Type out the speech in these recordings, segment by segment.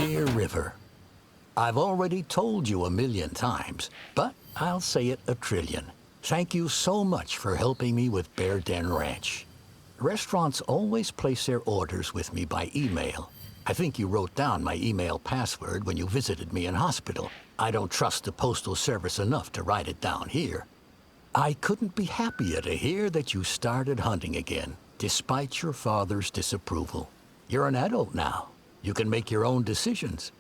Dear River, I've already told you 1,000,000 times, but I'll say it 1,000,000,000,000. Thank you so much for helping me with Bear Den Ranch. Restaurants always place their orders with me by email. I think you wrote down my email password when you visited me in hospital. I don't trust the Postal Service enough to write it down here. I couldn't be happier to hear that you started hunting again, despite your father's disapproval. You're an adult now. You can make your own decisions.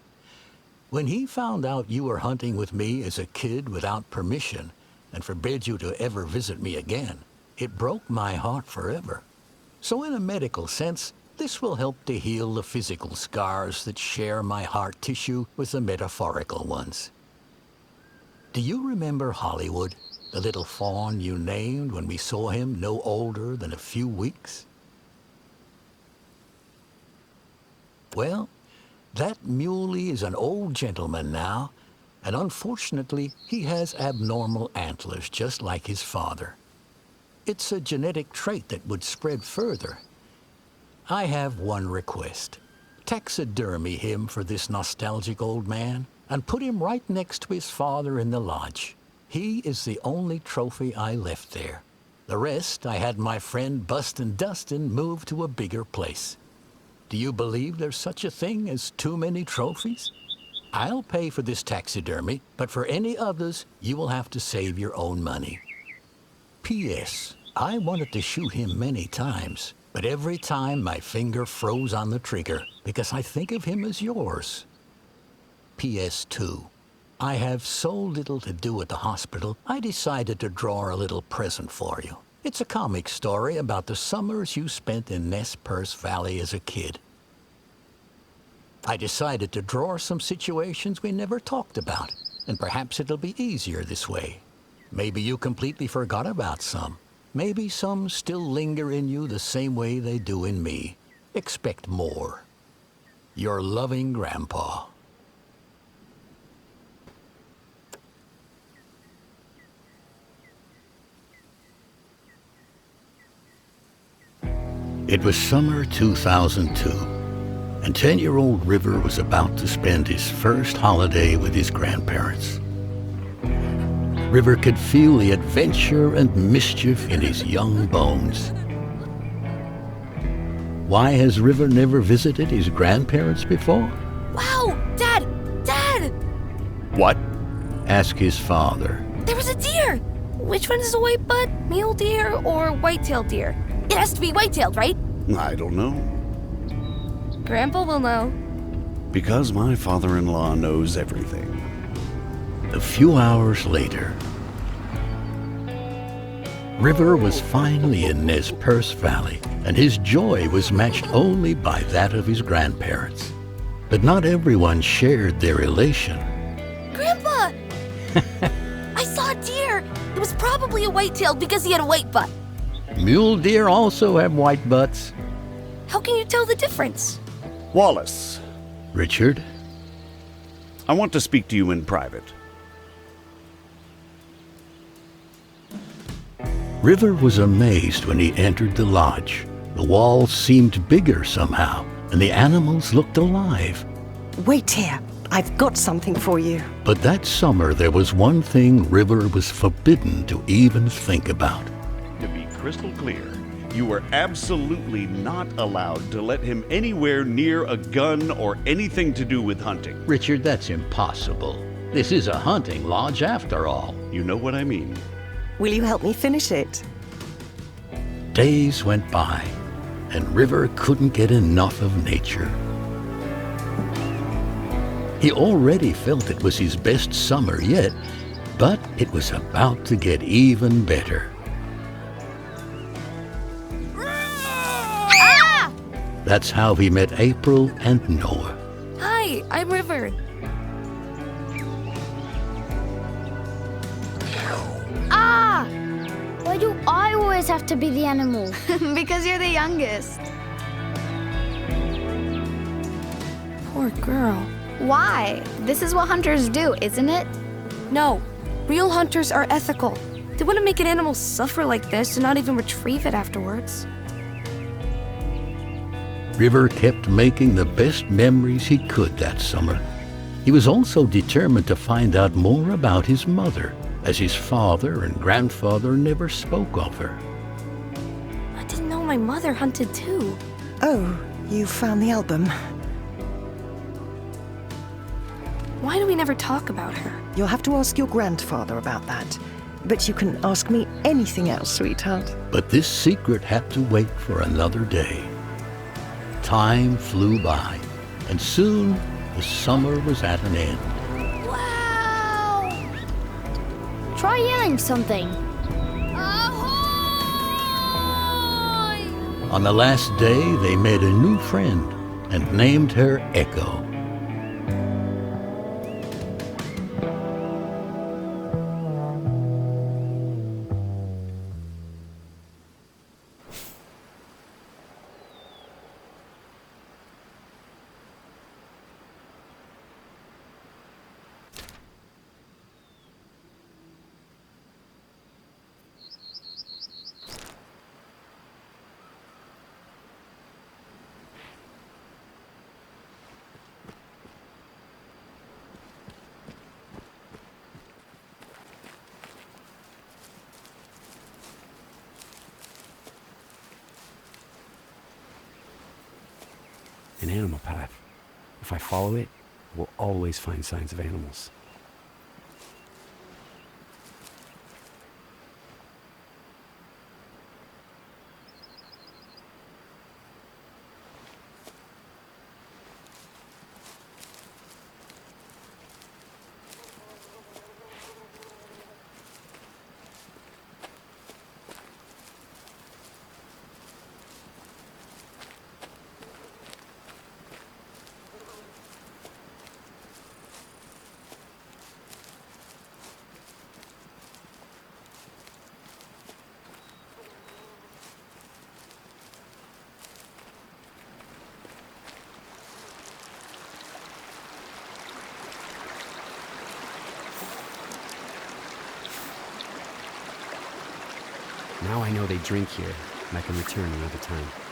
When he found out you were hunting with me as a kid without permission and forbid you to ever visit me again, it broke my heart forever. So in a medical sense, this will help to heal the physical scars that share my heart tissue with the metaphorical ones. Do you remember Hollywood, the little fawn you named when we saw him no older than a few weeks? Well, that muley is an old gentleman now, and unfortunately, he has abnormal antlers just like his father. It's a genetic trait that would spread further. I have one request. Taxidermy him for this nostalgic old man and put him right next to his father in the lodge. He is the only trophy I left there. The rest I had my friend Bustin' Dustin move to a bigger place. Do you believe there's such a thing as too many trophies? I'll pay for this taxidermy, but for any others, you will have to save your own money. P.S. I wanted to shoot him many times, but every time my finger froze on the trigger because I think of him as yours. P.S. 2. I have so little to do at the hospital, I decided to draw a little present for you. It's a comic story about the summers you spent in Nez Perce Valley as a kid. I decided to draw some situations we never talked about, and perhaps it'll be easier this way. Maybe you completely forgot about some. Maybe some still linger in you the same way they do in me. Expect more. Your loving Grandpa. It was summer 2002, and 10-year-old River was about to spend his first holiday with his grandparents. River could feel the adventure and mischief in his young bones. Why has River never visited his grandparents before? Wow! Dad! Dad! What? Asked his father. There was a deer! Which one is a white butt? Mule deer or white-tailed deer? It has to be white-tailed, right? I don't know. Grandpa will know. Because my father-in-law knows everything. A few hours later, River was finally in Nez Perce Valley, and his joy was matched only by that of his grandparents. But not everyone shared their elation. Grandpa! I saw a deer! It was probably a white-tailed because he had a white butt. Mule deer also have white butts. How can you tell the difference? Wallace, Richard? I want to speak to you in private. River was amazed when he entered the lodge. The walls seemed bigger somehow, and the animals looked alive. Wait here. I've got something for you. But that summer, there was one thing River was forbidden to even think about. To be crystal clear, you were absolutely not allowed to let him anywhere near a gun or anything to do with hunting. Richard, that's impossible. This is a hunting lodge after all. You know what I mean. Will you help me finish it? Days went by, and River couldn't get enough of nature. He already felt it was his best summer yet, but it was about to get even better. Ah! That's how he met April and Noah. Hi, I'm River. Ah! Why do I always have to be the animal? Because you're the youngest. Poor girl. Why? This is what hunters do, isn't it? No, real hunters are ethical. They wouldn't make an animal suffer like this and not even retrieve it afterwards. River kept making the best memories he could that summer. He was also determined to find out more about his mother, as his father and grandfather never spoke of her. I didn't know my mother hunted too. Oh, you found the album. Why do we never talk about her? You'll have to ask your grandfather about that. But you can ask me anything else, sweetheart. But this secret had to wait for another day. Time flew by, and soon the summer was at an end. Wow! Try yelling something. Ahoy! On the last day, they made a new friend and named her Echo. An animal path. If I follow it, we'll always find signs of animals. Now I know they drink here, and I can return another time.